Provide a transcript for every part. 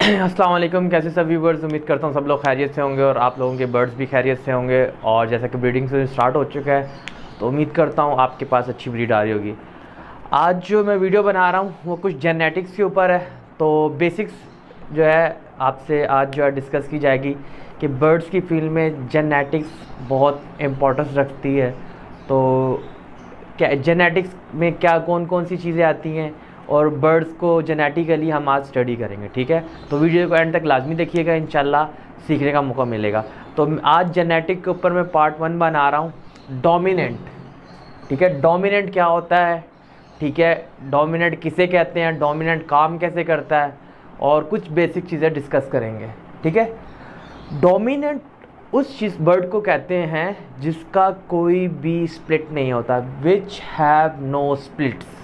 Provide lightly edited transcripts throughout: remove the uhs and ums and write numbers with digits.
अस्सलाम वालेकुम। कैसे सब व्यूवर्स, उम्मीद करता हूँ सब लोग खैरियत से होंगे और आप लोगों के बर्ड्स भी खैरियत से होंगे। और जैसा कि ब्रीडिंग सीजन स्टार्ट हो चुका है तो उम्मीद करता हूँ आपके पास अच्छी ब्रीड आ रही होगी। आज जो मैं वीडियो बना रहा हूँ वो कुछ जेनेटिक्स के ऊपर है। तो बेसिक्स जो है आपसे आज जो है डिस्कस की जाएगी कि बर्ड्स की फील्ड में जेनेटिक्स बहुत इम्पोर्टेंस रखती है। तो क्या जेनेटिक्स में क्या कौन कौन सी चीज़ें आती हैं और बर्ड्स को जेनेटिकली हम आज स्टडी करेंगे। ठीक है, तो वीडियो को एंड तक लाजमी देखिएगा, इंशाल्लाह सीखने का मौका मिलेगा। तो आज जेनेटिक के ऊपर मैं पार्ट 1 बना रहा हूँ, डोमिनेंट। ठीक है, डोमिनेंट क्या होता है, ठीक है, डोमिनेंट किसे कहते हैं, डोमिनेंट काम कैसे करता है और कुछ बेसिक चीज़ें डिस्कस करेंगे। ठीक है, डोमिनेंट उस चीज़ बर्ड को कहते हैं जिसका कोई भी स्प्लिट नहीं होता, विच हैव नो स्प्लिट्स।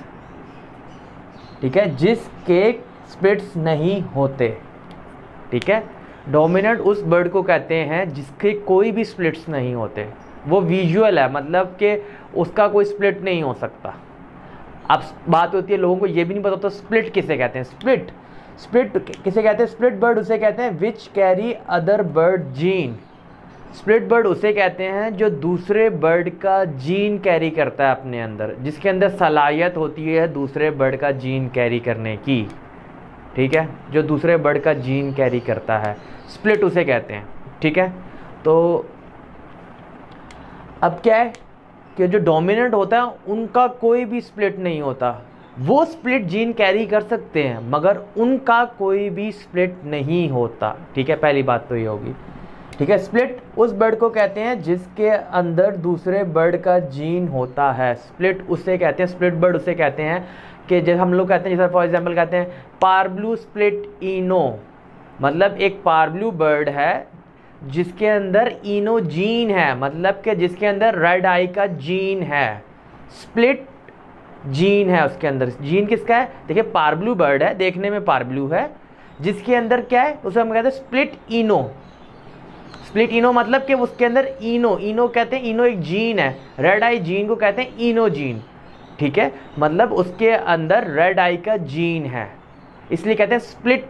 ठीक है, जिसके स्प्लिट्स नहीं होते। ठीक है, डोमिनेंट उस बर्ड को कहते हैं जिसके कोई भी स्प्लिट्स नहीं होते। वो विजुअल है, मतलब कि उसका कोई स्प्लिट नहीं हो सकता। अब बात होती है लोगों को ये भी नहीं पता होता स्प्लिट किसे कहते हैं। स्प्लिट किसे कहते हैं, स्प्लिट बर्ड उसे कहते हैं which carry other bird gene. Split bird उसे कहते हैं जो दूसरे बर्ड का जीन कैरी करता है अपने अंदर, जिसके अंदर सलाहियत होती है दूसरे बर्ड का जीन कैरी करने की। ठीक है, जो दूसरे बर्ड का जीन कैरी करता है, स्प्लिट उसे कहते हैं। ठीक है, तो अब क्या है कि जो डोमिनेंट होता है उनका कोई भी स्प्लिट नहीं होता। वो स्प्लिट जीन कैरी कर सकते हैं मगर उनका कोई भी स्प्लिट नहीं होता। ठीक है, पहली बात तो ये होगी। ठीक है, स्प्लिट उस बर्ड को कहते हैं जिसके अंदर दूसरे बर्ड का जीन होता है। स्प्लिट उसे कहते हैं, स्प्लिट बर्ड उसे कहते हैं कि जैसे हम लोग कहते हैं, जैसे फॉर एग्जांपल कहते हैं पारब्लू स्प्लिट इनो, मतलब एक पारब्लू बर्ड है जिसके अंदर इनो जीन है, मतलब कि जिसके अंदर रेड आई का जीन है। स्प्लिट जीन है उसके अंदर। जीन किसका है, देखिए पारब्लू बर्ड है, देखने में पारब्लू है, जिसके अंदर क्या है उसे हम कहते हैं स्प्लिट इनो। स्प्लिट इनो मतलब कि उसके अंदर इनो कहते हैं, इनो एक जीन है, रेड आई जीन को कहते हैं इनो जीन। ठीक है, मतलब उसके अंदर रेड आई का जीन है, इसलिए कहते हैं स्प्लिट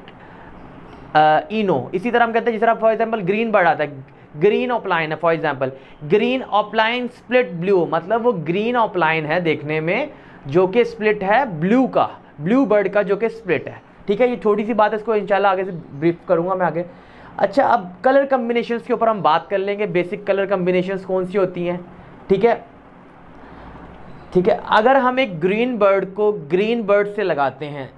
इनो। इसी तरह हम कहते हैं, जिस तरह फॉर एग्जांपल ग्रीन बर्ड आता है, ग्रीन ऑफलाइन है, for example green opaline split blue, मतलब वो ग्रीन ऑफलाइन है देखने में जो कि स्प्लिट है ब्लू का, ब्लू बर्ड का जो कि स्प्लिट है। ठीक है, ये छोटी सी बात है, इसको इंशाल्लाह आगे से ब्रीफ करूंगा मैं आगे। अच्छा, अब कलर कम्बिनेशंस के ऊपर हम बात कर लेंगे, बेसिक कलर कम्बिनेशंस कौन सी होती हैं। ठीक है, ठीक है, अगर हम एक ग्रीन बर्ड को ग्रीन बर्ड से लगाते हैं,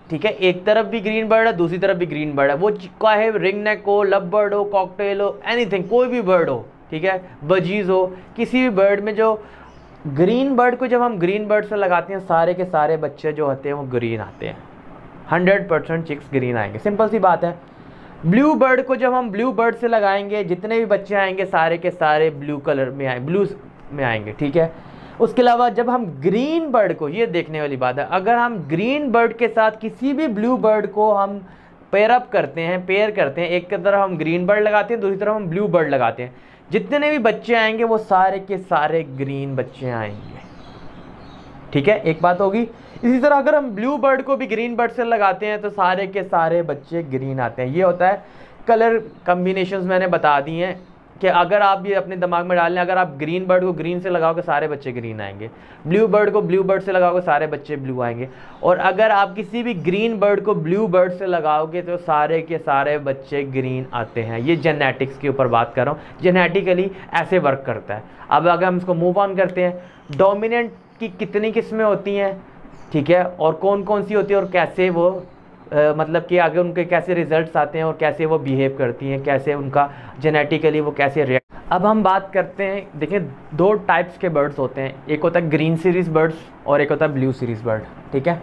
ठीक है, एक तरफ भी ग्रीन बर्ड है दूसरी तरफ भी ग्रीन बर्ड है, वो चाहे रिंग नेक हो, लब बर्ड हो, कॉकटेल हो, एनीथिंग, कोई भी बर्ड हो, ठीक है, बजीज हो, किसी भी बर्ड में जो ग्रीन बर्ड को जब हम ग्रीन बर्ड से लगाते हैं सारे के सारे बच्चे जो होते हैं वो ग्रीन आते हैं, 100% चिक्स ग्रीन आएंगे। सिंपल सी बात है। ब्लू बर्ड को जब हम ब्लू बर्ड से लगाएंगे जितने भी बच्चे आएंगे सारे के सारे ब्लू कलर में ब्लू में आएंगे। ठीक है, उसके अलावा जब हम ग्रीन बर्ड को, ये देखने वाली बात है, अगर हम ग्रीन बर्ड के साथ किसी भी ब्लू बर्ड को हम पेयर करते हैं, एक की तरफ हम ग्रीन बर्ड लगाते हैं, दूसरी तरफ हम ब्लू बर्ड लगाते हैं, जितने भी बच्चे आएंगे वो सारे के सारे ग्रीन बच्चे आएंगे। ठीक है, एक बात होगी। इसी तरह अगर हम ब्लू बर्ड को भी ग्रीन बर्ड से लगाते हैं तो सारे के सारे बच्चे ग्रीन आते हैं। ये होता है कलर कम्बिनेशंस, मैंने बता दी हैं कि अगर आप ये अपने दिमाग में डाल लें, अगर आप ग्रीन बर्ड को ग्रीन से लगाओगे सारे बच्चे ग्रीन आएंगे, ब्लू बर्ड को ब्लू बर्ड से लगाओगे सारे बच्चे ब्लू आएंगे, और अगर आप किसी भी ग्रीन बर्ड को ब्लू बर्ड से लगाओगे तो सारे के सारे बच्चे ग्रीन आते हैं। ये जेनेटिक्स के ऊपर बात कर रहा हूँ, जेनेटिकली ऐसे वर्क करता है। अब अगर हम इसको मूव ऑन करते हैं, डोमिनेंट की कितनी किस्में होती हैं, ठीक है, और कौन कौन सी होती है और कैसे वो मतलब कि आगे उनके कैसे रिजल्ट्स आते हैं और कैसे वो बिहेव करती हैं, कैसे उनका जेनेटिकली वो कैसे रिएक्ट। अब हम बात करते हैं, देखिए दो टाइप्स के बर्ड्स होते हैं, एक होता है ग्रीन सीरीज बर्ड्स और एक होता है ब्लू सीरीज बर्ड। ठीक है,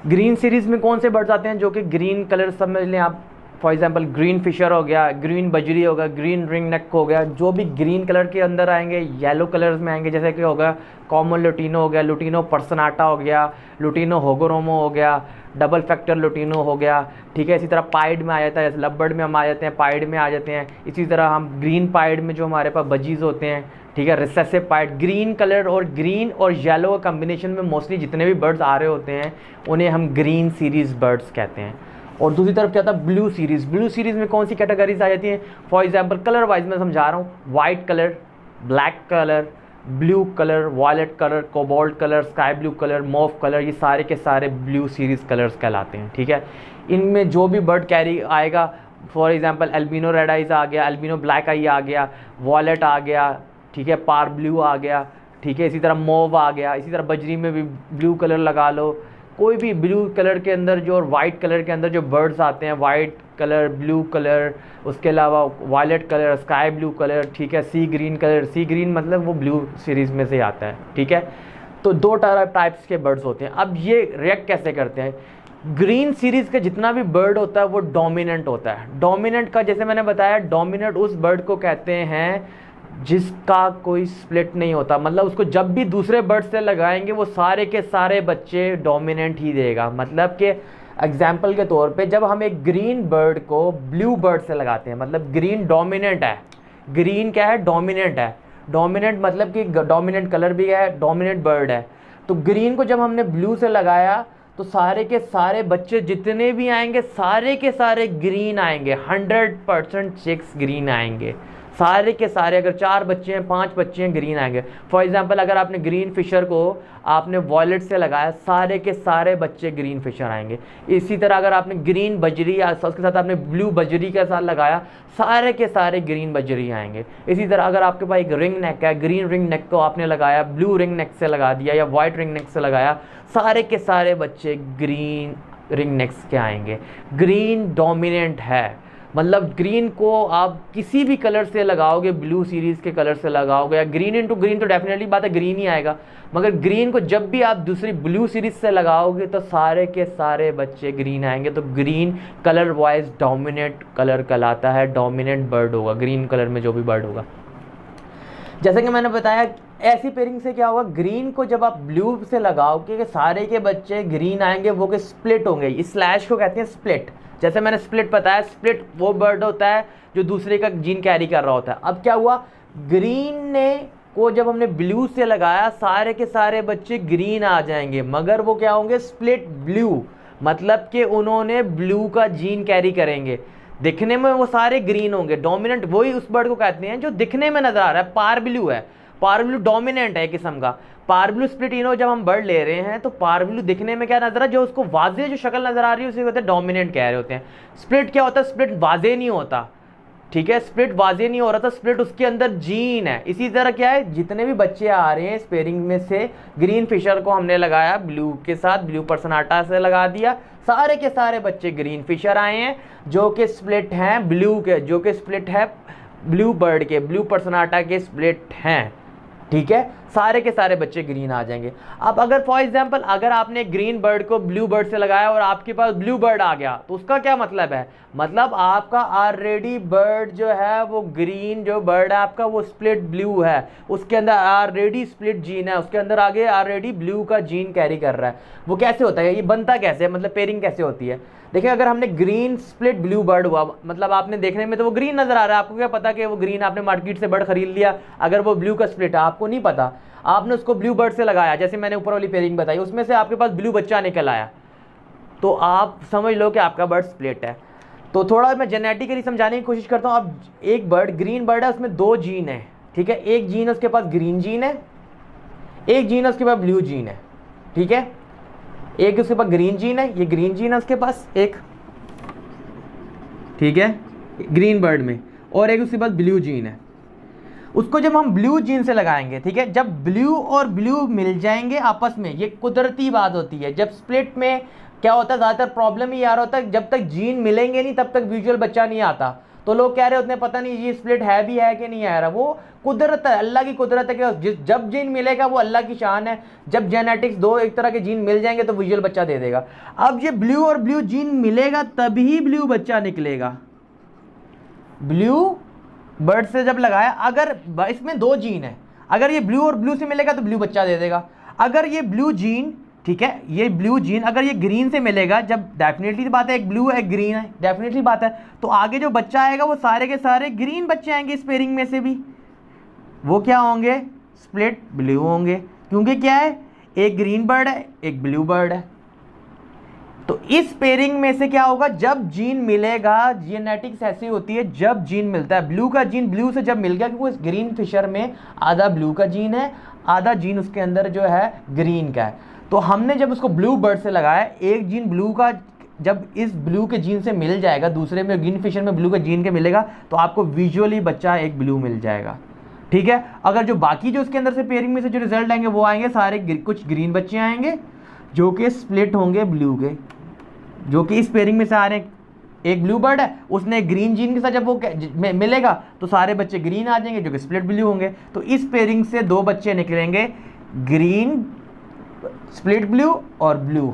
ग्रीन सीरीज में कौन से बर्ड्स आते हैं जो कि ग्रीन कलर समझ लें आप, फॉर एग्जांपल ग्रीन फिशर हो गया, ग्रीन बजरी हो गया, ग्रीन रिंग नेक हो गया, जो भी ग्रीन कलर के अंदर आएंगे, येलो कलर्स में आएंगे, जैसे कि होगा कॉमन लुटिनो हो गया, लुटिनो पर्सनाटा हो गया, लुटिनो होगोरोमो हो गया, डबल फैक्टर लुटिनो हो गया। ठीक है, इसी तरह पाइड में आ जाता है, जैसे लबबर्ड में हम आ जाते हैं, पाइड में आ जाते हैं। इसी तरह हम ग्रीन पाइड में जो हमारे पास बजीज होते हैं, ठीक है, रिसेसिव पाइड, ग्रीन कलर और ग्रीन और येलो कॉम्बिनेशन में मोस्टली जितने भी बर्ड्स आ रहे होते हैं उन्हें हम ग्रीन सीरीज बर्ड्स कहते हैं। और दूसरी तरफ क्या होता है ब्लू सीरीज़। ब्लू सीरीज़ में कौन सी कैटेगरीज आ जाती हैं, फॉर एग्जांपल कलर वाइज मैं समझा रहा हूँ, white colour, black colour, blue colour, violet colour, cobalt colour, sky blue colour, mauve colour, ये सारे के सारे ब्लू सीरीज़ कलर्स कहलाते हैं। ठीक है, इनमें जो भी बर्ड कैरी आएगा, for example albino red eyes आ गया, एल्बिनो ब्लैक आई आ गया, वॉयलेट आ गया, ठीक है, पार ब्लू आ गया, ठीक है, इसी तरह मोव आ गया, इसी तरह बजरी में भी ब्लू कलर लगा लो, कोई भी ब्लू कलर के अंदर जो और वाइट कलर के अंदर जो बर्ड्स आते हैं, वाइट कलर, ब्लू कलर, उसके अलावा violet colour, sky blue colour, ठीक है, sea green colour, sea green मतलब वो ब्लू सीरीज़ में से आता है। ठीक है, तो दो टाइप्स के बर्ड्स होते हैं। अब ये रिएक्ट कैसे करते हैं, ग्रीन सीरीज़ का जितना भी बर्ड होता है वो डोमिनेंट होता है। डोमिनेंट का जैसे मैंने बताया, डोमिनेंट उस बर्ड को कहते हैं जिसका कोई स्प्लिट नहीं होता, मतलब उसको जब भी दूसरे बर्ड से लगाएंगे वो सारे के सारे बच्चे डोमिनेंट ही देगा। मतलब कि एग्जाम्पल के तौर पे जब हम एक ग्रीन बर्ड को ब्लू बर्ड से लगाते हैं, मतलब ग्रीन डोमिनेंट है, ग्रीन क्या है, डोमिनेंट है, डोमिनेंट मतलब कि डोमिनेंट कलर भी है, डोमिनेंट बर्ड है। तो ग्रीन को जब हमने ब्लू से लगाया तो सारे के सारे बच्चे जितने भी आएंगे सारे के सारे ग्रीन आएंगे, 100% चिक्स ग्रीन आएंगे, सारे के सारे। अगर 4 बच्चे हैं, 5 बच्चे हैं, ग्रीन आएंगे। फॉर एग्जांपल अगर आपने ग्रीन फिशर को आपने वॉयलेट से लगाया, सारे के सारे बच्चे ग्रीन फिशर आएंगे। इसी तरह अगर आपने ग्रीन बजरी या उसके साथ आपने ब्लू बजरी के साथ लगाया, सारे के सारे ग्रीन बजरी आएंगे। इसी तरह अगर आपके पास एक रिंग नेक है, ग्रीन रिंग नेक को आपने लगाया, ब्लू रिंग नेक से लगा दिया या वाइट रिंग नेक से लगाया, सारे के सारे बच्चे ग्रीन रिंग नेक्स के आएंगे। ग्रीन डोमिनेंट है, मतलब ग्रीन को आप किसी भी कलर से लगाओगे, ब्लू सीरीज़ के कलर से लगाओगे या ग्रीन इंटू ग्रीन तो डेफिनेटली बात है ग्रीन ही आएगा, मगर ग्रीन को जब भी आप दूसरी ब्लू सीरीज़ से लगाओगे तो सारे के सारे बच्चे ग्रीन आएंगे। तो green colour wise dominant colour कहलाता है, डोमिनेंट बर्ड होगा ग्रीन कलर में जो भी बर्ड होगा। जैसे कि मैंने बताया, ऐसी पेयरिंग से क्या होगा, ग्रीन को जब आप ब्लू से लगाओगे कि सारे के बच्चे ग्रीन आएंगे, वो के स्प्लिट होंगे। इस स्लैश को कहते हैं स्प्लिट। जैसे मैंने स्प्लिट बताया, स्प्लिट वो बर्ड होता है जो दूसरे का जीन कैरी कर रहा होता है। अब क्या हुआ, ग्रीन ने को जब हमने ब्लू से लगाया, सारे के सारे बच्चे ग्रीन आ जाएंगे, मगर वो क्या होंगे, स्प्लिट ब्लू, मतलब कि उन्होंने ब्लू का जीन कैरी करेंगे। दिखने में वो सारे ग्रीन होंगे। डोमिनेंट वही उस बर्ड को कहते हैं जो दिखने में नजर आ रहा है, पार ब्लू है, पार ब्लू डोमिनेंट है किस्म का। पार ब्लू स्प्लिट इनो जब हम बर्ड ले रहे हैं तो पार ब्लू दिखने में क्या नजर आ, जो उसको वाजे जो शक्ल नजर आ रही है उसे कहते हैं डोमिनेंट कह रहे होते हैं। स्प्लिट क्या होता है, स्प्लिट वाजे नहीं होता, ठीक है, स्प्लिट वाजे नहीं हो रहा था, स्प्लिट उसके अंदर जीन है। इसी तरह क्या है, जितने भी बच्चे आ रहे हैं स्पेयरिंग में से, ग्रीन फिशर को हमने लगाया ब्लू के साथ, ब्लू पर्सनाटा से लगा दिया, सारे के सारे बच्चे ग्रीन फिशर आए हैं जो कि स्प्लिट हैं ब्लू के, जो कि स्प्लिट है ब्लू बर्ड के, ब्लू पर्सनाटा के स्प्लिट हैं। ठीक है, सारे के सारे बच्चे ग्रीन आ जाएंगे। अब अगर फॉर एग्जांपल अगर आपने ग्रीन बर्ड को ब्लू बर्ड से लगाया और आपके पास ब्लू बर्ड आ गया, तो उसका क्या मतलब है, मतलब आपका ऑलरेडी बर्ड जो है वो ग्रीन जो बर्ड है आपका वो स्प्लिट ब्लू है, उसके अंदर ऑलरेडी स्प्लिट जीन है, उसके अंदर आगे ऑलरेडी ब्लू का जीन कैरी कर रहा है। वो कैसे होता है, ये बनता कैसे है, मतलब पेयरिंग कैसे होती है। देखिए, अगर हमने ग्रीन स्प्लिट ब्लू बर्ड हुआ, मतलब आपने देखने में तो वो ग्रीन नजर आ रहा है, आपको क्या पता कि वो ग्रीन, आपने मार्केट से बर्ड खरीद लिया, अगर वो ब्लू का स्प्लिट है आपको नहीं पता, आपने उसको ब्लू बर्ड से लगाया, जैसे मैंने ऊपर वाली पेयरिंग बताई, उसमें से आपके पास ब्लू बच्चा निकल आया, तो आप समझ लो कि आपका बर्ड स्प्लिट है। तो थोड़ा मैं जेनेटिकली समझाने की कोशिश करता हूँ। अब एक बर्ड ग्रीन बर्ड है, उसमें 2 जीन है, ठीक है, एक जीन उसके पास ग्रीन जीन है, एक जीन उसके पास ब्लू जीन है, ठीक है, एक उसके पास ग्रीन जीन है, ये ग्रीन जीन है उसके पास एक, ठीक है, ग्रीन बर्ड में, और एक उसके पास ब्लू जीन है। उसको जब हम ब्लू जीन से लगाएंगे, ठीक है, जब ब्लू और ब्लू मिल जाएंगे आपस में, ये कुदरती बात होती है। जब स्प्लिट में क्या होता है, ज़्यादातर प्रॉब्लम ही आ रहा होता है, जब तक जीन मिलेंगे नहीं तब तक विजुअल बच्चा नहीं आता। तो लोग कह रहे होते हैं पता नहीं ये स्प्लिट है भी है कि नहीं आ रहा, वो कुदरत है, अल्लाह की कुदरत है कि जब जीन मिलेगा वो अल्लाह की शान है। जब जेनेटिक्स 2 एक तरह के जीन मिल जाएंगे तो विजुअल बच्चा दे देगा। अब ये ब्लू और ब्लू जीन मिलेगा तभी ब्लू बच्चा निकलेगा। ब्लू बर्ड से जब लगाया, अगर इसमें 2 जीन है, अगर ये ब्लू और ब्लू से मिलेगा तो ब्लू बच्चा दे देगा। अगर ये ब्लू जीन, ठीक है, ये ब्लू जीन अगर ये ग्रीन से मिलेगा, जब डेफिनेटली बात है एक ब्लू है एक ग्रीन है, डेफिनेटली बात है, तो आगे जो बच्चा आएगा वो सारे के सारे ग्रीन बच्चे आएंगे इस पेयरिंग में से भी। वो क्या होंगे, स्प्लिट ब्लू होंगे, क्योंकि क्या है, एक ग्रीन बर्ड है एक ब्लू बर्ड है। तो इस पेयरिंग में से क्या होगा, जब जीन मिलेगा, जेनेटिक्स ऐसी होती है, जब जीन मिलता है, ब्लू का जीन ब्लू से जब मिल गया, क्योंकि इस ग्रीन फिशर में आधा ब्लू का जीन है, आधा जीन उसके अंदर जो है ग्रीन का है। तो हमने जब उसको ब्लू बर्ड से लगाया, एक जीन ब्लू का जब इस ब्लू के जीन से मिल जाएगा, दूसरे में ग्रीन फिशर में ब्लू का जीन के मिलेगा, तो आपको विजुअली बच्चा एक ब्लू मिल जाएगा। ठीक है, अगर जो बाकी जो उसके अंदर से पेयरिंग में से जो रिजल्ट आएंगे वो आएंगे सारे कुछ ग्रीन बच्चे आएंगे जो कि स्प्लिट होंगे ब्लू के, जो कि इस पेयरिंग में से आ रहे हैं। एक ब्लू बर्ड है, उसने ग्रीन जीन के साथ जब वो मिलेगा तो सारे बच्चे ग्रीन आ जाएंगे जो कि स्प्लिट ब्लू होंगे। तो इस पेयरिंग से दो बच्चे निकलेंगे, ग्रीन स्प्लिट ब्लू और ब्लू।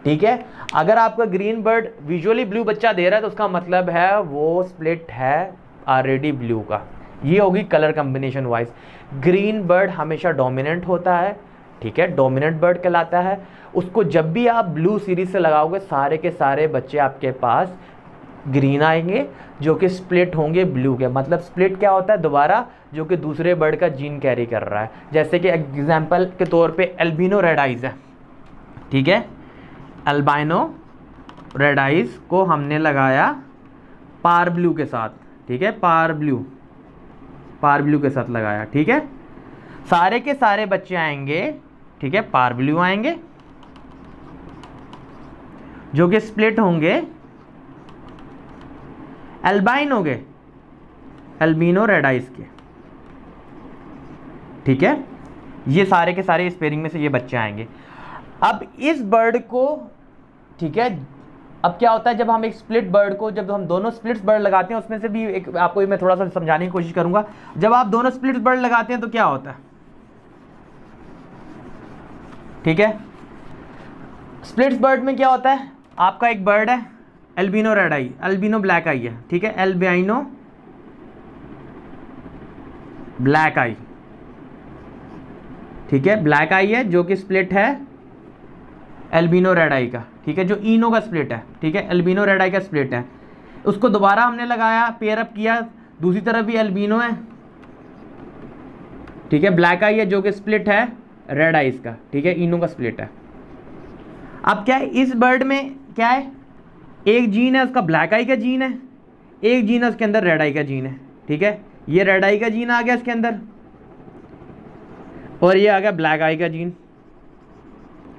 ठीक है, अगर आपका ग्रीन बर्ड विजुअली ब्लू बच्चा दे रहा है तो उसका मतलब है वो स्प्लिट है ऑलरेडी ब्लू का। ये होगी colour combination wise. Green bird हमेशा डोमिनेंट होता है, ठीक है, डोमिनेंट बर्ड कहलाता है। उसको जब भी आप ब्लू सीरीज से लगाओगे सारे के सारे बच्चे आपके पास ग्रीन आएंगे जो कि स्प्लिट होंगे ब्लू के। मतलब स्प्लिट क्या होता है, दोबारा जो कि दूसरे बर्ड का जीन कैरी कर रहा है। जैसे कि एग्जांपल के तौर पे एल्बिनो रेड आइज है, ठीक है, एल्बिनो रेड आइज को हमने लगाया पार ब्लू के साथ, ठीक है, पार ब्लू के साथ लगाया, ठीक है, सारे के सारे बच्चे आएंगे, ठीक है, पार ब्लू आएंगे जो कि स्प्लिट होंगे एल्बिनो रेड आइज के। ठीक है, ये सारे के सारे इस पेयरिंग में से ये बच्चे आएंगे। अब इस बर्ड को, ठीक है, अब क्या होता है जब हम एक स्प्लिट बर्ड को, जब हम दोनों स्प्लिट्स बर्ड लगाते हैं, उसमें से भी एक आपको मैं थोड़ा सा समझाने की कोशिश करूंगा। जब आप दोनों स्प्लिट्स बर्ड लगाते हैं तो क्या होता है, ठीक है, स्प्लिट्स बर्ड में क्या होता है, आपका एक बर्ड है एल्बिनो रेड आई, एल्बिनो ब्लैक आई है, ठीक है, एल्बिनो ब्लैक आई, ठीक है, ब्लैक आई है जो कि स्प्लिट है एल्बिनो रेड आई का, ठीक है, जो इनो का स्प्लिट है, ठीक है, एल्बिनो रेड आई का स्प्लिट है। उसको दोबारा हमने लगाया, पेयर अप किया, दूसरी तरफ भी एल्बिनो है, ठीक है, ब्लैक आई है जो कि स्प्लिट है रेड आइज का, ठीक है, इनो का स्प्लिट है। अब क्या है, इस बर्ड में क्या है, एक जीन है उसका ब्लैक आई का जीन है, एक जीन है उसके अंदर रेड आई का जीन है, ठीक है, ये रेड आई का जीन आ गया इसके अंदर और ये आ गया ब्लैक आई का जीन।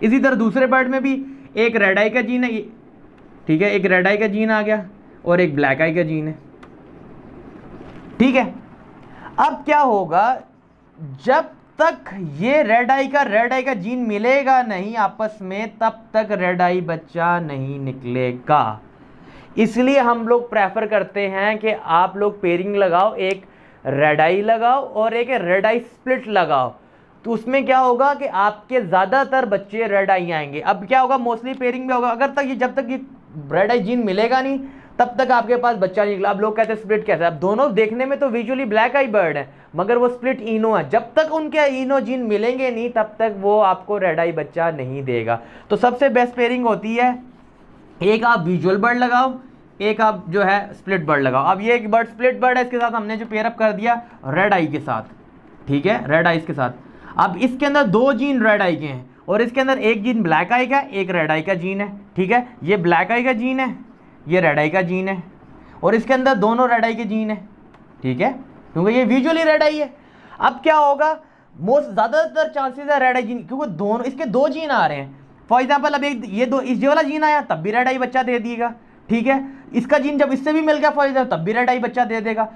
इसी तरह दूसरे बर्ड में भी एक रेड आई का जीन है, ठीक है, एक रेड आई का जीन आ गया और एक ब्लैक आई का जीन है, ठीक है। अब क्या होगा, जब तक ये रेड आई का जीन मिलेगा नहीं आपस में, तब तक रेड आई बच्चा नहीं निकलेगा। इसलिए हम लोग प्रेफर करते हैं कि आप लोग पेयरिंग लगाओ, एक रेड आई लगाओ और एक रेड आई स्प्लिट लगाओ, तो उसमें क्या होगा कि आपके ज़्यादातर बच्चे रेड आई आएंगे। अब क्या होगा, मोस्टली पेयरिंग में होगा, अगर तक ये, जब तक ये रेड आई जीन मिलेगा नहीं तब तक आपके पास बच्चा निकला। अब लोग कहते हैं स्प्लिट कैसा है, अब दोनों देखने में तो विजुअली ब्लैक आई बर्ड है मगर वो स्प्लिट इनो है। जब तक उनके इनो जीन मिलेंगे नहीं तब तक वो आपको रेड आई बच्चा नहीं देगा। तो सबसे बेस्ट पेयरिंग होती है, एक आप विजुअल बर्ड लगाओ, एक आप जो है स्प्लिट बर्ड लगाओ। अब ये एक बर्ड स्प्लिट बर्ड है, इसके साथ हमने जो पेयर अप कर दिया रेड आई के साथ, ठीक है, रेड आइज के साथ। अब इसके अंदर दो जीन रेड आई के हैं और इसके अंदर एक जीन ब्लैक आई का, एक रेड आई का जीन है, ठीक है, ये ब्लैक आई का जीन है, ये रेड आई का जीन है और इसके अंदर दोनों रेड आई के जीन है, ठीक है, क्योंकि ये विजुअली रेड आई है। अब क्या होगा, मोस्ट ज़्यादातर चांसेस है रेड आई जीन, क्योंकि दोनों इसके दो जीन आ रहे हैं। फॉर एग्जाम्पल अब एक ये दो, इस वाला जीन आया तब भी रेड आई बच्चा दे देगा, ठीक है, इसका जीन जब इससे भी मिल गया फॉर एग्जाम्पल तब भी रेड आई बच्चा दे देगा।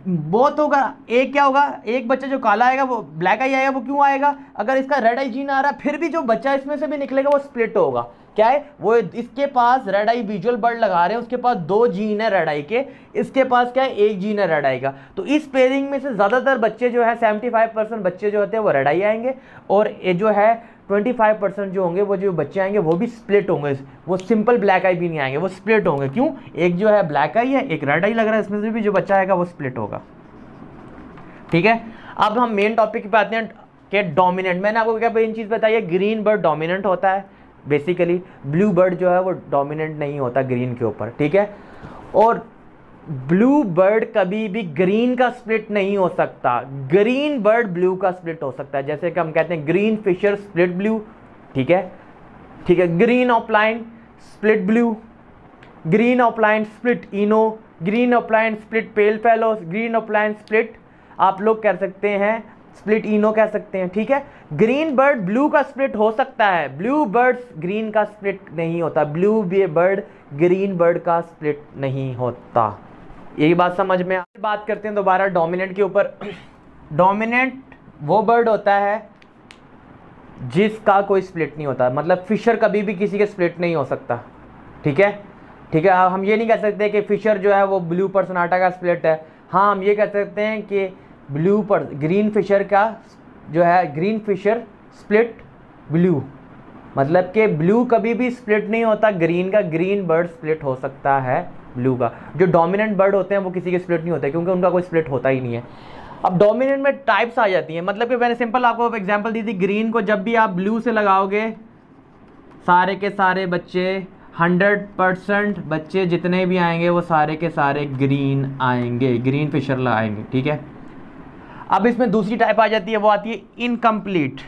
बहुत होगा, एक क्या होगा, एक बच्चा जो काला आएगा वो ब्लैक आई आएगा, वो क्यों आएगा, अगर इसका रेड आई जीन आ रहा है फिर भी जो बच्चा इसमें से भी निकलेगा वो स्प्लिट होगा। क्या है वो, इसके पास रेड आई विजुअल बर्ड लगा रहे हैं, उसके पास दो जीन है रेड आई के, इसके पास क्या है एक जीन है रेड आई का। तो इस पेयरिंग में से ज़्यादातर बच्चे जो है 75% बच्चे जो होते हैं वो रेड आई आएंगे और ये जो है 25% जो होंगे वो जो बच्चे आएंगे वो भी स्प्लिट होंगे, वो सिंपल ब्लैक आई भी नहीं आएंगे, वो स्प्लिट होंगे। क्यों, एक जो है ब्लैक आई है एक रेड आई लग रहा है, इसमें से भी जो बच्चा आएगा वो स्प्लिट होगा, ठीक है। अब हम मेन टॉपिक पे आते हैं कि डोमिनेंट। मैंने आपको क्या इन चीज़ बताई है, ग्रीन बर्ड डोमिनेंट होता है बेसिकली, ब्लू बर्ड जो है वो डोमिनेंट नहीं होता ग्रीन के ऊपर, ठीक है। और ब्लू बर्ड कभी भी ग्रीन का स्प्लिट नहीं हो सकता, ग्रीन बर्ड ब्लू का स्प्लिट हो सकता है। जैसे कि हम कहते हैं ग्रीन फिशर स्प्लिट ब्लू, ठीक है, ठीक है, green opaline split blue, green opaline split ino, green opaline split pale fallows, green opaline split आप लोग कह सकते हैं स्प्लिट इनो कह सकते हैं, ठीक है। ग्रीन बर्ड ब्लू का स्प्लिट हो सकता है, ब्लू बर्ड ग्रीन का स्प्लिट नहीं होता, ब्लू बर्ड ग्रीन बर्ड का स्प्लिट नहीं होता। यही बात समझ में। बात करते हैं दोबारा डोमिनेंट के ऊपर। डोमिनेंट वो बर्ड होता है जिसका कोई स्प्लिट नहीं होता, मतलब फिशर कभी भी किसी के स्प्लिट नहीं हो सकता, ठीक है, ठीक है। हम ये नहीं कह सकते कि फिशर जो है वो ब्लू पर्सनाटा का स्प्लिट है। हाँ, हम ये कह सकते हैं कि ग्रीन फिशर का जो है ग्रीन फिशर स्प्लिट ब्लू, मतलब कि ब्लू कभी भी स्प्लिट नहीं होता ग्रीन का, ग्रीन बर्ड स्प्लिट हो सकता है ब्लू का। जो डोमिनेंट बर्ड होते हैं वो किसी के स्प्लिट नहीं होते क्योंकि उनका कोई स्प्लिट होता ही नहीं है। अब डोमिनेंट में टाइप्स आ जाती हैं, मतलब कि मैंने सिंपल आपको एग्जांपल दी थी, ग्रीन को जब भी आप ब्लू से लगाओगे सारे के सारे बच्चे 100% बच्चे जितने भी आएंगे वो सारे के सारे ग्रीन आएंगे, ग्रीन फिशर आएंगे, ठीक है। अब इसमें दूसरी टाइप आ जाती है, वो आती है इनकम्प्लीट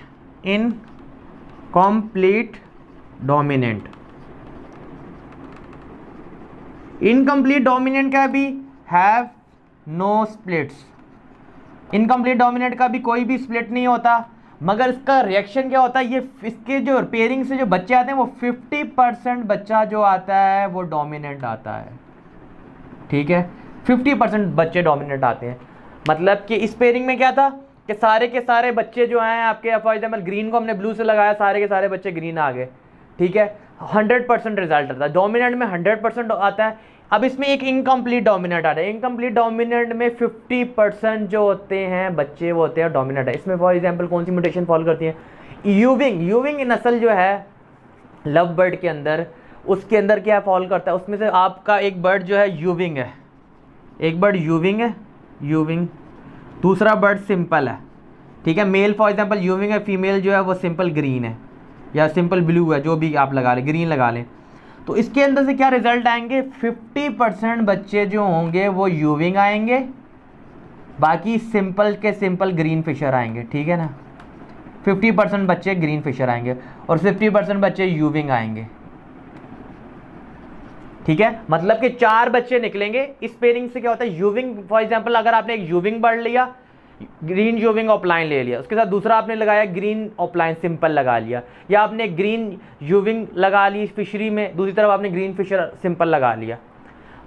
डोमिनेंट। इनकम्प्लीट डोमिनेंट का भी have no splits, incomplete dominant का भी कोई भी स्प्लिट नहीं होता, मगर इसका रिएक्शन क्या होता है, ये इसके जो पेयरिंग से जो बच्चे आते हैं वो 50% बच्चा जो आता है वो डोमिनेंट आता है, ठीक है। 50% बच्चे डोमिनेंट आते हैं, मतलब कि इस पेयरिंग में क्या था कि सारे के सारे बच्चे जो हैं आपके, फॉर एग्जाम्पल ग्रीन को हमने ब्लू से लगाया, सारे के सारे बच्चे ग्रीन आ गए, ठीक है। 100% रिजल्ट आता है, डोमिनेंट में 100% आता है। अब इसमें एक इनकम्प्लीट डोमिनेंट आता है, इनकम्प्लीट डोमिनेंट में 50% जो होते हैं बच्चे वो होते हैं डोमिनेंट है। इसमें फॉर एग्जांपल कौन सी म्यूटेशन फॉलो करती है, यूविंग नस्ल जो है लव बर्ड के अंदर, उसके अंदर क्या फॉलो करता है, उसमें से आपका एक बर्ड जो है यूविंग है, एक बर्ड यूविंग, दूसरा बर्ड सिंपल है, ठीक है। मेल फॉर एग्जांपल यूविंग है, फीमेल जो है वो सिंपल ग्रीन है या सिंपल ब्लू है, जो भी आप लगा लें, ग्रीन लगा लें। तो इसके अंदर से क्या रिजल्ट आएंगे, 50% बच्चे जो होंगे वो यूविंग आएंगे, बाकी सिंपल के सिंपल ग्रीन फिशर आएंगे, ठीक है ना। 50% बच्चे ग्रीन फिशर आएंगे और 50% बच्चे यूविंग आएंगे, ठीक है। मतलब कि 4 बच्चे निकलेंगे। इस पेयरिंग से क्या होता है, यूविंग फॉर एग्जांपल अगर आपने एक यूविंग बर्ड लिया, ग्रीन यूविंग ऑफलाइन ले लिया, उसके साथ दूसरा आपने लगाया ग्रीन ऑफलाइन सिंपल लगा लिया, या आपने ग्रीन यूविंग लगा ली फिशरी में, दूसरी तरफ आपने ग्रीन फिशर सिंपल लगा लिया,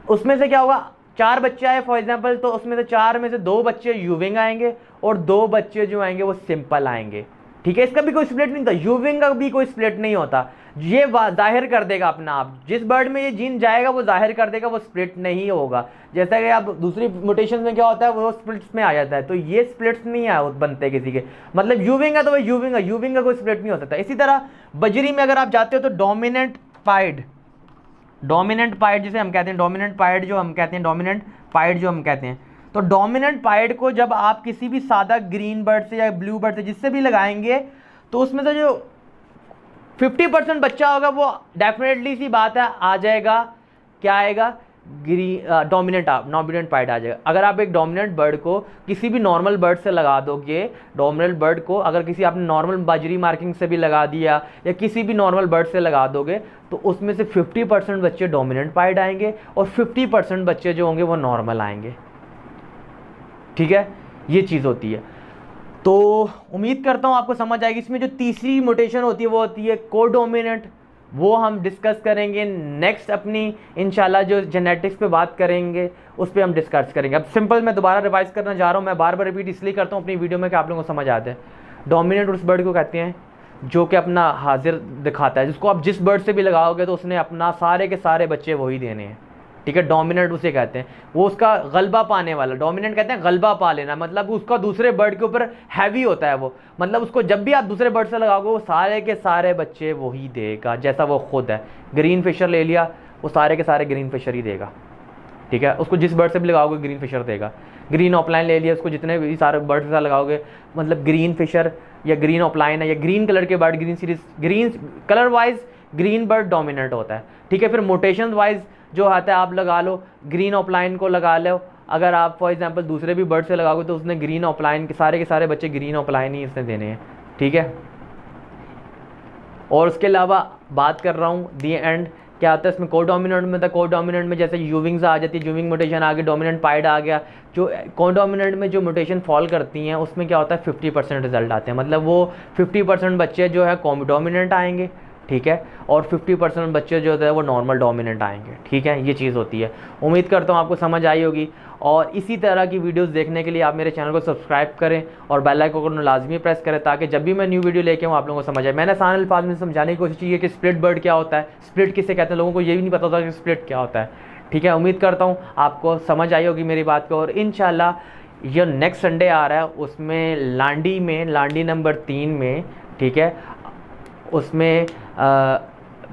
उसमें से क्या होगा, 4 बच्चे आए फॉर एग्जांपल, तो उसमें से 4 में से 2 बच्चे यूविंग आएंगे और 2 बच्चे जो आएंगे वो सिंपल आएंगे, ठीक है। इसका भी कोई स्प्लिट नहीं था, यूविंग का भी कोई स्प्लिट नहीं होता, ये जाहिर कर देगा अपना आप, जिस बर्ड में ये जीन जाएगा वो जाहिर कर देगा, वो स्प्लिट नहीं होगा। जैसा कि आप दूसरी म्यूटेशन में क्या होता है वो स्प्लिट्स में आ जाता है, तो ये स्प्लिट्स नहीं बनते किसी के, मतलब यूविंग है तो वो यूविंग का कोई स्प्लिट नहीं होता था। इसी तरह बजरी में अगर आप जाते हो तो डोमिनेंट पाइड जिसे हम कहते हैं, डोमिनेंट पाइड जो हम कहते हैं, तो डोमिनेंट पाइड को जब आप किसी भी सादा ग्रीन बर्ड से या ब्लू बर्ड से जिससे भी लगाएंगे, तो उसमें से जो 50% बच्चा होगा वो डेफिनेटली सी बात है आ जाएगा, क्या आएगा, डोमिनेंट पाइड आ जाएगा। अगर आप एक डोमिनेंट बर्ड को किसी भी नॉर्मल बर्ड से लगा दोगे, डोमिनेंट बर्ड को अगर किसी आपने नॉर्मल बाजरी मार्किंग से भी लगा दिया या किसी भी नॉर्मल बर्ड से लगा दोगे, तो उसमें से 50% बच्चे डोमिनेंट पाइड आएंगे और 50% बच्चे जो होंगे वो नॉर्मल आएंगे, ठीक है। ये चीज़ होती है। तो उम्मीद करता हूँ आपको समझ आएगी। इसमें जो तीसरी म्यूटेशन होती है वो होती है कोडोमिनेंट, वो हम डिस्कस करेंगे नेक्स्ट अपनी इंशाल्लाह जो जेनेटिक्स पे बात करेंगे उस पर हम डिस्कस करेंगे। अब सिंपल मैं दोबारा रिवाइज करना चाह रहा हूँ, मैं बार बार रिपीट इसलिए करता हूँ अपनी वीडियो में कि आप लोगों को समझ आते हैं। डोमिनेंट उस बर्ड को कहते हैं जो कि अपना हाजिर दिखाता है, जिसको आप जिस बर्ड से भी लगाओगे तो उसने अपना सारे के सारे बच्चे वही देने हैं, ठीक है। डोमिनेंट उसे कहते हैं, वो उसका गलबा पाने वाला, डोमिनेंट कहते हैं गलबा पा लेना, मतलब उसका दूसरे बर्ड के ऊपर हैवी होता है वो, मतलब उसको जब भी आप दूसरे बर्ड से लगाओगे वो सारे के सारे बच्चे वही देगा जैसा वो खुद है। ग्रीन फिशर ले लिया, वो सारे के सारे ग्रीन फिशर ही देगा, ठीक है। उसको जिस बर्ड से भी लगाओगे ग्रीन फिशर देगा। ग्रीन ऑफलाइन ले लिया, उसको जितने भी सारे बर्ड से लगाओगे, मतलब ग्रीन फिशर या ग्रीन ऑफलाइन है या ग्रीन कलर के bird, green series, green colour wise green bird dominant होता है, ठीक है। फिर मोटेशन वाइज जो आता है आप लगा लो, ग्रीन ऑफलाइन को लगा लो, अगर आप फॉर एग्जांपल दूसरे भी बर्ड से लगाओगे तो उसने ग्रीन ऑफलाइन के सारे बच्चे ग्रीन ऑफलाइन ही इसने देने हैं, ठीक है। और उसके अलावा बात कर रहा हूँ दी एंड क्या होता है इसमें कोडोमिनेंट में था, कोडोमिनेंट में जैसे यूविंग्स आ जाती है, यूविंग म्यूटेशन आ गई, डोमिनेंट पाइड आ गया, जो कोडोमिनेंट में जो म्यूटेशन फॉल करती हैं उसमें क्या होता है 50% रिजल्ट आते हैं, मतलब वो 50% बच्चे जो है डोमिनेंट आएंगे, ठीक है, और 50% बच्चे जो होते हैं वो नॉर्मल डोमिनेंट आएंगे, ठीक है, ये चीज़ होती है। उम्मीद करता हूँ आपको समझ आई होगी, और इसी तरह की वीडियोस देखने के लिए आप मेरे चैनल को सब्सक्राइब करें और बेल आइकन को लाजमी प्रेस करें, ताकि जब भी मैं न्यू वीडियो लेके आऊँ आप लोगों को समझ आए। मैंने आसान अल्फाज में समझाने की कोशिश की है कि स्प्लिट बर्ड क्या होता है, स्प्लिट किसे कहते हैं, लोगों को ये भी नहीं पता होता कि स्प्लिट क्या होता है, ठीक है। उम्मीद करता हूँ आपको समझ आई होगी मेरी बात को, और इंशाल्लाह ये नेक्स्ट संडे आ रहा है उसमें लांडी नंबर 3 में, ठीक है, उसमें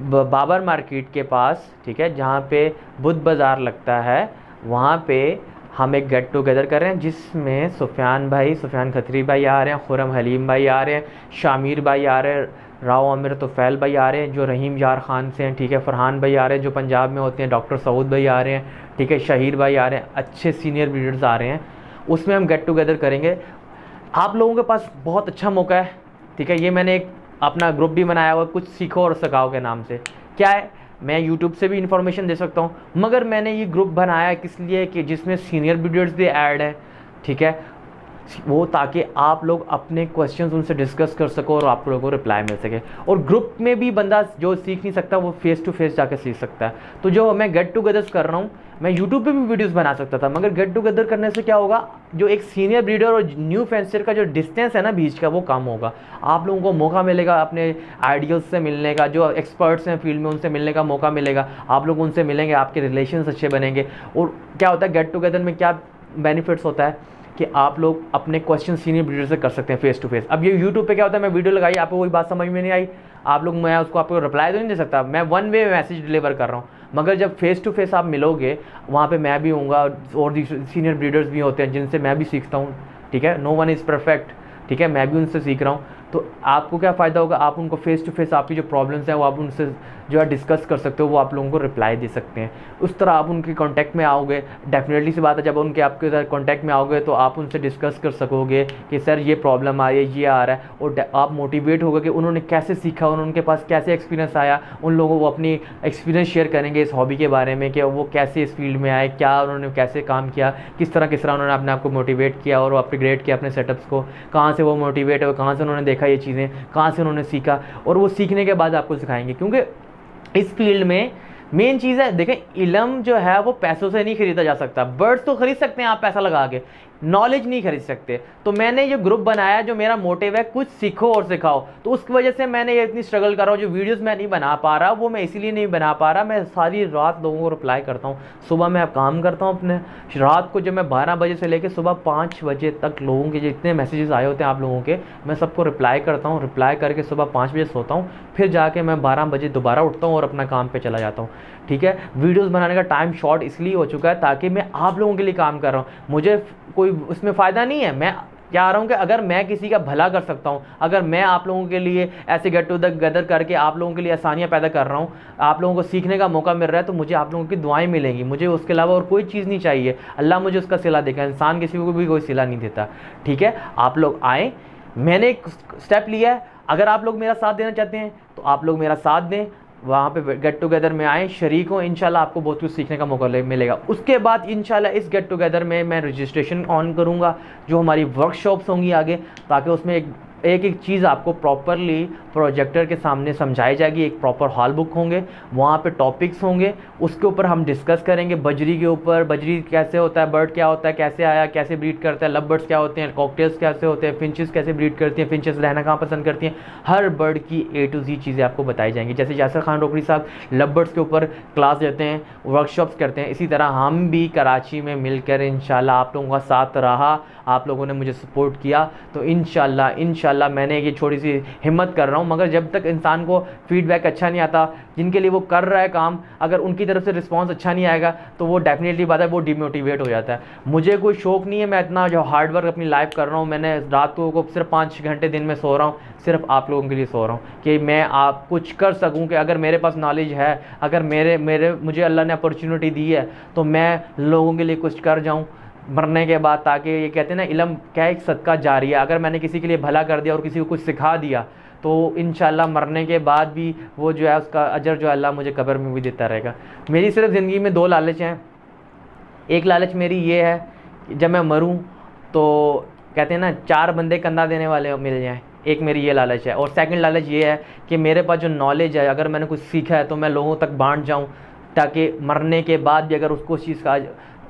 बाबर मार्केट के पास, ठीक है, जहाँ पे बुध बाज़ार लगता है, वहाँ पे हम एक गेट टुगेदर कर रहे हैं, जिसमें सुफियान खत्री भाई आ रहे हैं, खुरम हलीम भाई आ रहे हैं, शामिर भाई आ रहे हैं, राव आमिर तोफैल भाई आ रहे हैं जो रहीम यार ख़ान से हैं, ठीक है, फरहान भाई आ रहे हैं जो पंजाब में होते हैं, डॉक्टर सऊद भाई आ रहे हैं, ठीक है, शहीर भाई आ रहे हैं, अच्छे सीनियर ब्रीडर्स आ रहे हैं। उसमें हम गेट टुगेदर करेंगे। आप लोगों के पास बहुत अच्छा मौका है, ठीक है। ये मैंने एक अपना ग्रुप भी बनाया हुआ, कुछ सीखो और सिखाओ के नाम से। क्या है, मैं YouTube से भी इन्फॉर्मेशन दे सकता हूँ, मगर मैंने ये ग्रुप बनाया किस लिए कि जिसमें सीनियर ब्रीडर्स भी ऐड हैं, ठीक है, वो ताकि आप लोग अपने क्वेश्चंस उनसे डिस्कस कर सको और आप लोगों को रिप्लाई मिल सके। और ग्रुप में भी बंदा जो सीख नहीं सकता वो फेस टू फेस जाकर सीख सकता है। तो जो मैं गेट टुगेदर्स कर रहा हूँ, मैं यूट्यूब पे भी वीडियोस बना सकता था, मगर गेट टुगेदर करने से क्या होगा, जो एक सीनियर ब्रीडर और न्यू फेंसर का जो डिस्टेंस है ना बीच का, वो कम होगा। आप लोगों को मौका मिलेगा अपने आइडियल्स से मिलने का, जो एक्सपर्ट्स हैं फील्ड में उनसे मिलने का मौका मिलेगा, आप लोग उनसे मिलेंगे, आपके रिलेशंस अच्छे बनेंगे। और क्या होता है गेट टुगेदर में क्या बेनिफिट्स होता है कि आप लोग अपने क्वेश्चन सीनियर ब्रीडर से कर सकते हैं फेस टू फेस। अब ये यूट्यूब पे क्या होता है, मैं वीडियो लगाई, आपको कोई बात समझ में नहीं आई, आप लोग, मैं उसको आपको रिप्लाई तो नहीं दे सकता, मैं वन वे मैसेज डिलीवर कर रहा हूँ। मगर जब फेस टू फेस आप मिलोगे, वहाँ पे मैं भी हूँगा और सीनियर ब्रीडर्स भी होते हैं जिनसे मैं भी सीखता हूँ, ठीक है, नो वन इज़ परफेक्ट, ठीक है, मैं भी उनसे सीख रहा हूँ। तो आपको क्या फ़ायदा होगा, आप उनको फेस टू फेस आपकी जो प्रॉब्लम्स हैं वो आप उनसे जो है डिस्कस कर सकते हो, वो आप लोगों को रिप्लाई दे सकते हैं। उस तरह आप उनके कांटेक्ट में आओगे, डेफिनेटली सी बात है, जब उनके आपके साथ कांटेक्ट में आओगे तो आप उनसे डिस्कस कर सकोगे कि सर ये प्रॉब्लम आ रही है, ये आ रहा है, और आप मोटिवेट होगे कि उन्होंने कैसे सीखा, उनके पास कैसे एक्सपीरियंस आया, उन लोगों को अपनी एक्सपीरियंस शेयर करेंगे इस हॉबी के बारे में कि वो कैसे इस फील्ड में आए, क्या उन्होंने कैसे काम किया, किस तरह उन्होंने अपने आप को मोटिवेट किया और अपग्रेड किया अपने सेटअप्स को, कहाँ से वो मोटिवेट है, कहाँ से उन्होंने देखा ये चीज़ें, कहाँ से उन्होंने सीखा, और वो सीखने के बाद आपको सिखाएंगे। क्योंकि इस फील्ड में मेन चीज़ है, देखें, इल्म जो है वो पैसों से नहीं खरीदा जा सकता। बर्ड्स तो खरीद सकते हैं आप पैसा लगा के, नॉलेज नहीं खरीद सकते। तो मैंने ये ग्रुप बनाया, जो मेरा मोटिव है कुछ सीखो और सिखाओ, तो उसकी वजह से मैंने ये इतनी स्ट्रगल कर रहा हूँ। जो वीडियोस मैं नहीं बना पा रहा वो मैं इसीलिए नहीं बना पा रहा, मैं सारी रात लोगों को रिप्लाई करता हूँ। सुबह मैं काम करता हूँ अपने, रात को जब मैं 12 बजे से लेकर सुबह 5 बजे तक लोगों के जितने मैसेजेस आए होते हैं आप लोगों के, मैं सबको रिप्लाई करता हूँ। रिप्लाई करके सुबह 5 बजे सोता हूँ, फिर जाके मैं 12 बजे दोबारा उठता हूँ और अपना काम पे चला जाता हूँ, ठीक है। वीडियोस बनाने का टाइम शॉर्ट इसलिए हो चुका है ताकि मैं आप लोगों के लिए काम कर रहा हूँ, मुझे कोई उसमें फ़ायदा नहीं है। मैं क्या रहा हूँ कि अगर मैं किसी का भला कर सकता हूँ, अगर मैं आप लोगों के लिए ऐसे गेट टुगेदर करके आप लोगों के लिए आसानियाँ पैदा कर रहा हूँ, आप लोगों को सीखने का मौका मिल रहा है, तो मुझे आप लोगों की दुआएं मिलेंगी, मुझे उसके अलावा और कोई चीज़ नहीं चाहिए। अल्लाह मुझे उसका सिला देगा, इंसान किसी को भी कोई सिला नहीं देता, ठीक है। आप लोग आएँ, मैंने एक स्टेप लिया है, अगर आप लोग मेरा साथ देना चाहते हैं तो आप लोग मेरा साथ दें, वहाँ पे गेट टुगेदर में आएँ, शरीक हों, इंशाल्लाह आपको बहुत कुछ सीखने का मौका मिलेगा। उसके बाद इंशाल्लाह इस गेट टुगेदर में मैं रजिस्ट्रेशन ऑन करूँगा, जो हमारी वर्कशॉप्स होंगी आगे, ताकि उसमें एक चीज़ आपको प्रॉपरली प्रोजेक्टर के सामने समझाई जाएगी। एक प्रॉपर हॉल बुक होंगे, वहाँ पे टॉपिक्स होंगे, उसके ऊपर हम डिस्कस करेंगे। बजरी के ऊपर, बजरी कैसे होता है, बर्ड क्या होता है, कैसे आया, कैसे ब्रीड करता है, लव बर्ड्स क्या होते हैं, कॉकटेल्स कैसे होते हैं, फिंचेस कैसे ब्रीड करती हैं, फिंचेस रहना कहाँ पसंद करती हैं, हर बर्ड की A to Z चीज़ें आपको बताई जाएंगी। जैसे यासर खान रोकड़ी साहब लव बर्ड्स के ऊपर क्लास देते हैं, वर्कशॉप्स करते हैं, इसी तरह हम भी कराची में मिलकर इंशाल्लाह आप लोगों का साथ रहा, आप लोगों ने मुझे सपोर्ट किया, तो इंशाल्लाह मैंने ये छोटी सी हिम्मत कर रहा हूँ। मगर जब तक इंसान को फीडबैक अच्छा नहीं आता, जिनके लिए वो कर रहा है काम, अगर उनकी तरफ से रिस्पांस अच्छा नहीं आएगा तो वो डेफिनेटली बात है, वो डिमोटिवेट हो जाता है। मुझे कोई शौक नहीं है, मैं इतना जो हार्ड वर्क अपनी लाइफ कर रहा हूँ, मैंने रात को सिर्फ 5 घंटे दिन में सो रहा हूँ, सिर्फ आप लोगों के लिए सो रहा हूँ कि मैं आप कुछ कर सकूँ, कि अगर मेरे पास नॉलेज है, अगर मुझे अल्लाह ने अपॉर्चुनिटी दी है तो मैं लोगों के लिए कुछ कर जाऊँ मरने के बाद, ताकि ये कहते हैं ना, इल्म क्या एक सदका जारी है। अगर मैंने किसी के लिए भला कर दिया और किसी को कुछ सिखा दिया, तो तो इंशाल्लाह मरने के बाद भी वो जो है उसका अजर जो है अल्लाह मुझे कब्र में भी देता रहेगा। मेरी सिर्फ ज़िंदगी में 2 लालच हैं। एक लालच मेरी ये है कि जब मैं मरूं तो कहते हैं ना 4 बंदे कंधा देने वाले मिल जाएं, एक मेरी ये लालच है। और सेकंड लालच ये है कि मेरे पास जो नॉलेज है, अगर मैंने कुछ सीखा है तो मैं लोगों तक बांट जाऊं, ताकि मरने के बाद भी अगर उसको उस चीज़ का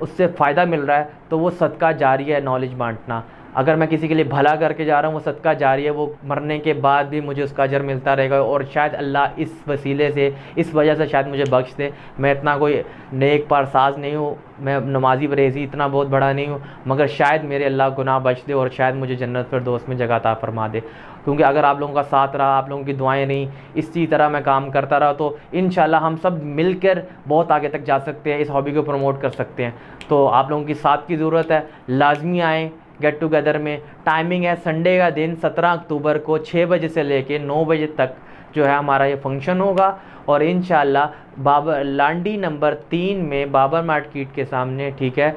उससे फ़ायदा मिल रहा है तो वो सदका जारी है नॉलेज बांटना। अगर मैं किसी के लिए भला करके जा रहा हूँ वो सदका जारी है, वो मरने के बाद भी मुझे उसका अजर मिलता रहेगा। और शायद अल्लाह इस वसीले से, इस वजह से शायद मुझे बख्श दे। मैं इतना कोई नेक पार साज नहीं हूँ, मैं नमाजी परहेज़ी इतना बहुत बड़ा नहीं हूँ, मगर शायद मेरे अल्लाह गुनाह बख्श दे और शायद मुझे जन्नत फिरदौस में जगह अता फरमा दे। क्योंकि अगर आप लोगों का साथ रहा, आप लोगों की दुआएं रहीं, इसी तरह मैं काम करता रहा, तो इंशाल्लाह हम सब मिलकर बहुत आगे तक जा सकते हैं, इस हॉबी को प्रमोट कर सकते हैं। तो आप लोगों की साथ की ज़रूरत है, लाजमी आएँ गेट टुगेदर में। टाइमिंग है संडे का दिन 17 अक्टूबर को 6 बजे से लेके 9 बजे तक जो है हमारा ये फंक्शन होगा। और इंशाल्लाह बाबर लांडी नंबर 3 में बाबर मार्केट के सामने, ठीक है,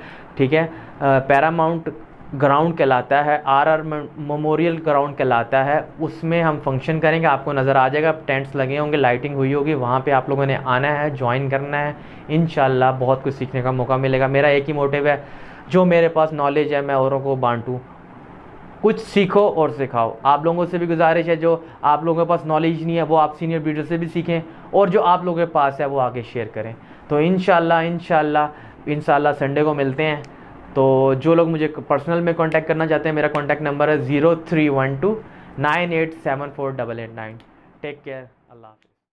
पैरामाउंट ग्राउंड कहलाता है, आरआर मेमोरियल ग्राउंड कहलाता है, उसमें हम फंक्शन करेंगे। आपको नज़र आ जाएगा, टेंट्स लगे होंगे, लाइटिंग हुई होगी, वहाँ पे आप लोगों ने आना है, ज्वाइन करना है। इंशाल्लाह बहुत कुछ सीखने का मौका मिलेगा। मेरा एक ही मोटिव है, जो मेरे पास नॉलेज है मैं औरों को बांटूँ। कुछ सीखो और सिखाओ। आप लोगों से भी गुजारिश है, जो आप लोगों के पास नॉलेज नहीं है वो आप सीनियर वीडियो से भी सीखें, और जो आप लोगों के पास है वो आगे शेयर करें। तो इंशाल्लाह संडे को मिलते हैं। तो जो लोग मुझे पर्सनल में कांटेक्ट करना चाहते हैं, मेरा कांटेक्ट नंबर है 0312 9874 889। टेक केयर, अल्लाह।